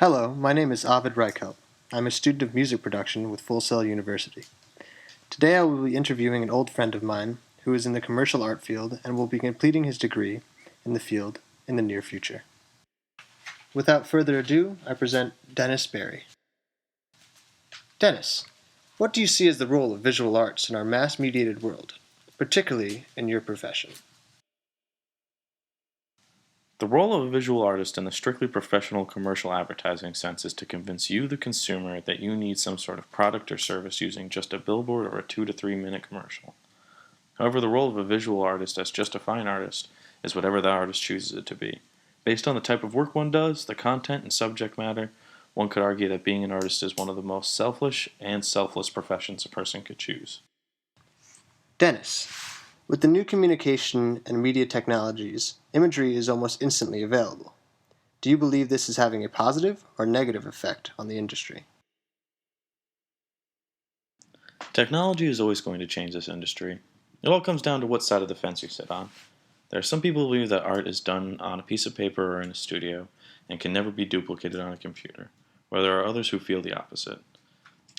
Hello, my name is Ovid Reichelt. I'm a student of music production with Full Sail University. Today I will be interviewing an old friend of mine who is in the commercial art field and will be completing his degree in the field in the near future. Without further ado, I present Denis Barry. Denis, what do you see as the role of visual arts in our mass-mediated world, particularly in your profession? The role of a visual artist in the strictly professional commercial advertising sense is to convince you, the consumer, that you need some sort of product or service using just a billboard or a 2 to 3 minute commercial. However, the role of a visual artist as just a fine artist is whatever the artist chooses it to be. Based on the type of work one does, the content and subject matter, one could argue that being an artist is one of the most selfish and selfless professions a person could choose. Denis, with the new communication and media technologies, imagery is almost instantly available. Do you believe this is having a positive or negative effect on the industry? Technology is always going to change this industry. It all comes down to what side of the fence you sit on. There are some people who believe that art is done on a piece of paper or in a studio and can never be duplicated on a computer, while there are others who feel the opposite.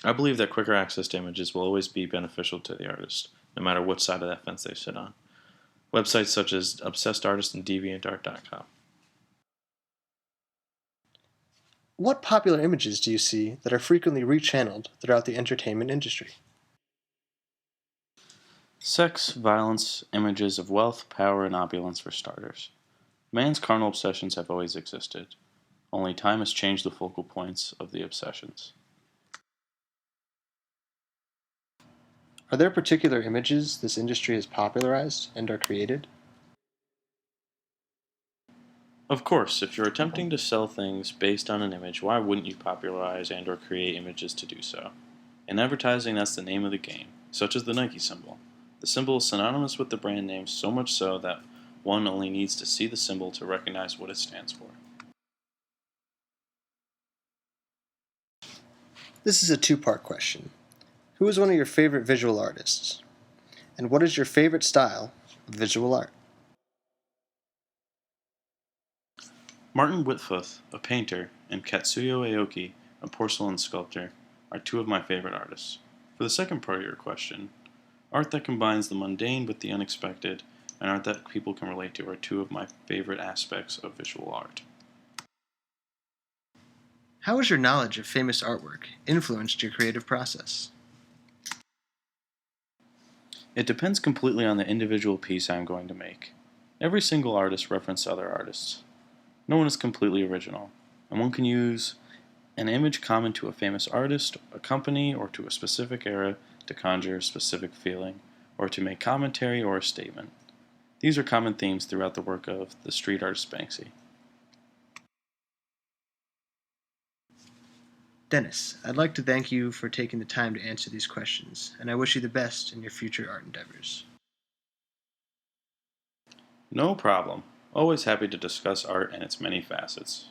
I believe that quicker access to images will always be beneficial to the artist, no matter what side of that fence they sit on. Websites such as Obsessed Artist and DeviantArt.com. What popular images do you see that are frequently rechanneled throughout the entertainment industry? Sex, violence, images of wealth, power, and opulence for starters. Man's carnal obsessions have always existed, only time has changed the focal points of the obsessions. Are there particular images this industry has popularized and are created? Of course, if you're attempting to sell things based on an image, why wouldn't you popularize and or create images to do so? In advertising, that's the name of the game, such as the Nike symbol. The symbol is synonymous with the brand name, so much so that one only needs to see the symbol to recognize what it stands for. This is a two-part question. Who is one of your favorite visual artists? And what is your favorite style of visual art? Martin Whitfuth, a painter, and Katsuyo Aoki, a porcelain sculptor, are two of my favorite artists. For the second part of your question, art that combines the mundane with the unexpected, and art that people can relate to are two of my favorite aspects of visual art. How has your knowledge of famous artwork influenced your creative process? It depends completely on the individual piece I am going to make. Every single artist references other artists. No one is completely original, and one can use an image common to a famous artist, a company, or to a specific era to conjure a specific feeling, or to make commentary or a statement. These are common themes throughout the work of the street artist Banksy. Denis, I'd like to thank you for taking the time to answer these questions, and I wish you the best in your future art endeavors. No problem. Always happy to discuss art and its many facets.